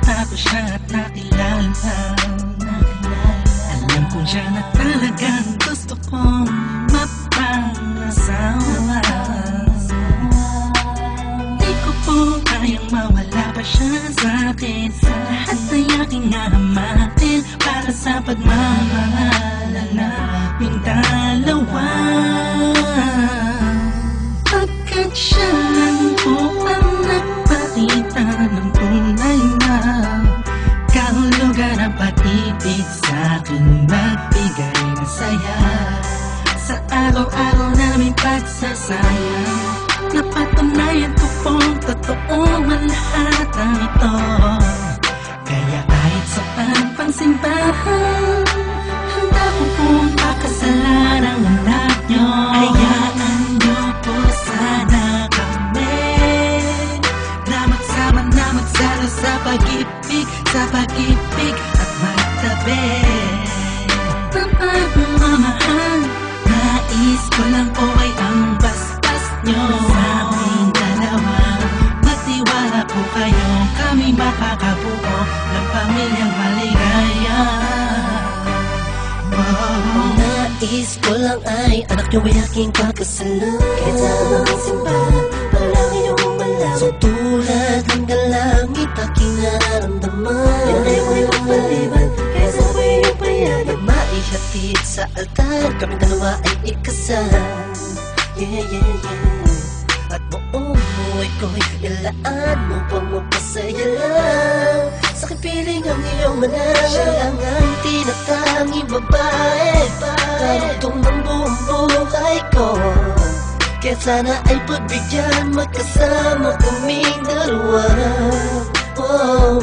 nakita ko siya at nakilala. Alam ko siya na talagang gusto kong mapangasawa. Di ko po kayang mawala pa siya sa'kin. Lahat ay aking hahamakin para sa pagmamahala naming dalawa. Pagkat siya lang po ang nagpakita ng tunay na kahulugan ng pag-ibig sa'king nagbigay ng saya sa araw-araw naming pagsasama. Napatunayan ko pong totoo ang lahat ng ito. Kaya kahit saan pang simbahan, handa ko pong pakasalan ang anak nyo. Hayaan nyo po sana kami na magsama na magsalo sa pag-ibig at magtabi ng pagmamahal. Nais ko lang po ay ang basbas nyo sa aming dalawa. Magtiwala po kayo, kami makakabuo ng pamilyang maligaya. Nais ko lang ay anak nyo ay aking pagkasalan. Kahit saan ang simbahan, para lang iyong malaman. So tulad hanggang langit aking nararamdaman. Yan ay mo iyong maliban, kaya sa ko iyong payagan. Maihatid sa altar, kami dalawa ay ikasal. Yeah, yeah, yeah. At buong buhay ko'y ilaan mo pa mapasaya lang. Sa kipiling ang iyong manang, siya lang ang tinatanging babae. Karugtong ng buong buhay ko. Kaya sana ay pagbigyan, magkasama kaming dalawa. Oh,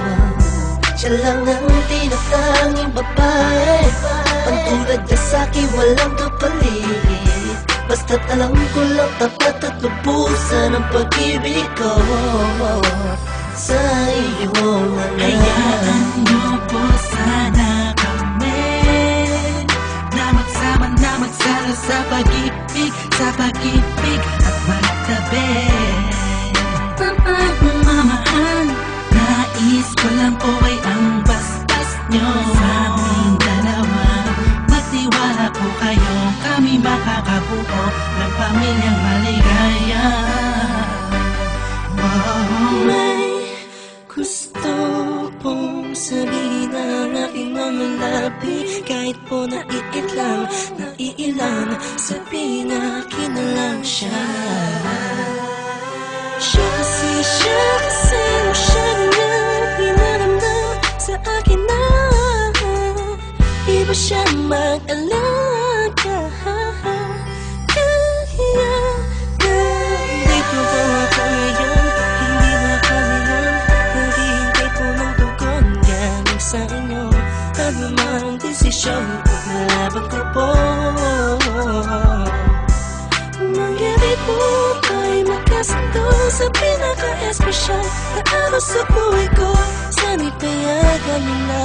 siya lang ang tinatanging babae. Ang tulad niya sa'kin walang kapalit. Basta't alam ko lang tapat at lubusan ang pag-ibig ko sa iyong anak. Hayaan nyo po sana kami na magsama na magsalo sa pag-ibig at magtabi ng pagmamahal. Nais ko lang po ay ang basbas nyo sa aming dalawa. Magtiwala po kayo, kami makakabuo ng pamilyang maligaya. May gusto pong sabihin ng aking mga labi. Kahit po naiilang, sabihin akin na lang siya. Siya kasi masyadong pinanamdam sa akin na iba siya mag-alaga. Dito po ako ngayon, hindi makalimutan. Naghihintay po ng tugon galing sa inyo. Ano mang desisyon, paglalaban ko po. Mangyari po ay magkasundo sa pinaka-espesyal na araw sa buhay ko. Sana'y payagan mo na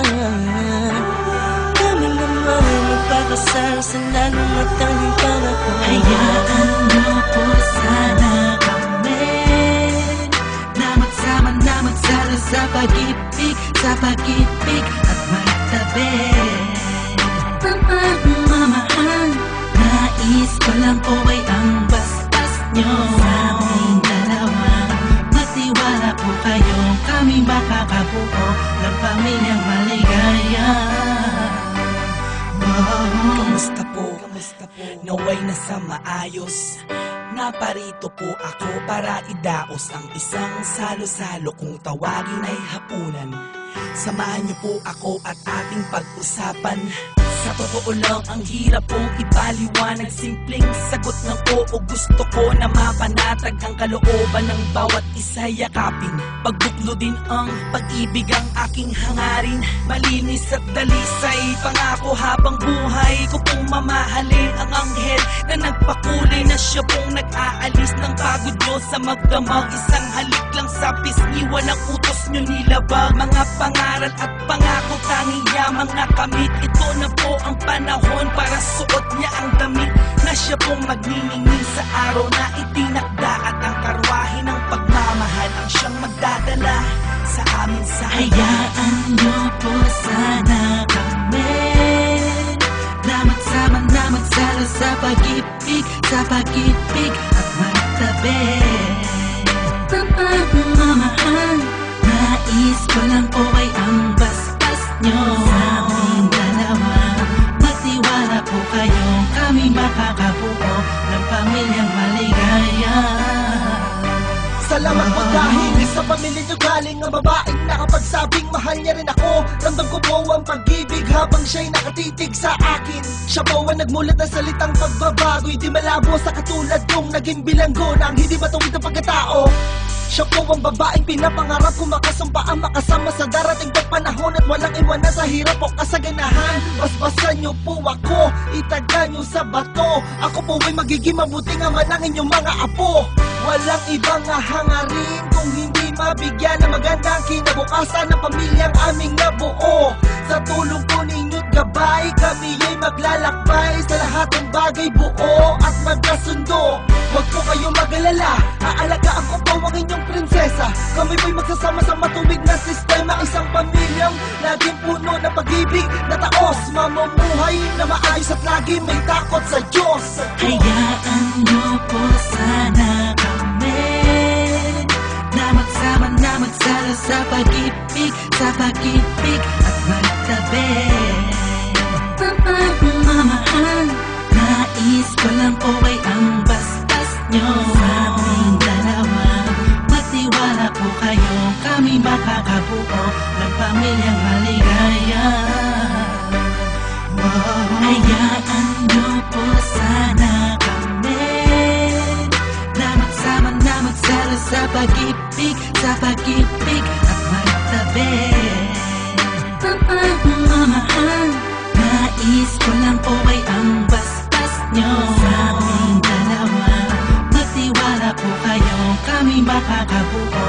kami naman magpakasal sa lalong matanging pangako. Hayaan nyo po sana kami na magsama na magsalo sa pag-ibig at magtabi ng pagmamahal. Nais ko lang po ay ang basbas nyo sa aming dalawa. Magtiwala po kayo, kami makakabuo ng pamilyang maligaya. Kamusta po? Naway nasa maayos. Naparito po ako para idaos ang isang salo-salo kung tawagin ay hapunan. Samahan niyo po ako at ating pag-usapan. Sa totoo lang, ang hirap pong ipaliwanag. Simpleng sagot ng oo, gusto ko na mapanatag ang kalooban ng bawat isa yakapin. Pagbuklo din ang pag-ibig ang aking hangarin. Malinis at dalisay, pangako habang buhay ko pong mamahalin ang anghel na nagpakulay na siya pong nag-aalis ng pagod nyo sa magdamag. Isang halik lang sa pisngi, walang utos nyo nilabag. Mga pangaral at pangako, tanging yamang nakamit. Ito na po ang panahon para suot niya ang damit na siya pong magniningning sa araw na itinakda. At ang karwahe ng pagmamahal ang siyang magdadala sa amin sa Hayaan niyo po sana kami na magsama na magsalo sa pag-ibig at magtabi. Pagmamahal, nais ko lang po ay ang basbas nyo sa aming dalawa. Magtiwala po kayo, kami makakabuo ng pamilyang maligaya. Salamat po dahil sa pamilya nyo galing ang babaeng nakapagsabing mahal niya rin ako. Ramdam ko po ang pag-ibig habang siya'y nakatitig sa akin. Siya po ang nagmulat ng salitang pagbabago, hindi malabo sa katulad kong naging bilanggo ng hindi matuwid ang pagkatao. Siya po ang babaeng pinapangarap ko, makasumpa ang makasama sa darating pang panahon at walang iwanan sa hirap o kasaganahan. Basbasan niyo po ako, itaga niyo sa bato. Ako po ay magiging mabuting ama ng inyong mga apo. Walang ibang hangarin kung hindi mabigyan ng magandang kinabukasan ng pamilyang aming nabuo. Sa tulong po ninyo't gabay, kami ay maglalakbay sa lahat ng bagay, buo at magkasundo. Huwag po kayong mag-alala, aalagaan ko po ang inyong prinsesa. Kami po'y magsasama sa matuwid na sistema, isang pamilyang laging puno ng pag-ibig na taos, mamumuhay na maayos at lagi may takot sa Diyos. Hayaan niyo po sana kami na magsama na magsalo sa pag-ibig at magtabi. Pagmamahal, nais ko lang po ay ang basbas nyo sa aming dalawa. Magtiwala po kayo, kami makakabuo ng pamilyang maligaya. Hayaan niyo po sana kami na magsama na magsalo sa pag-ibig at magtabi. Pagmamahal, nais ko lang po ay ang basbas nyo sa aming dalawa. Magtiwala po kayo, kami makakabuo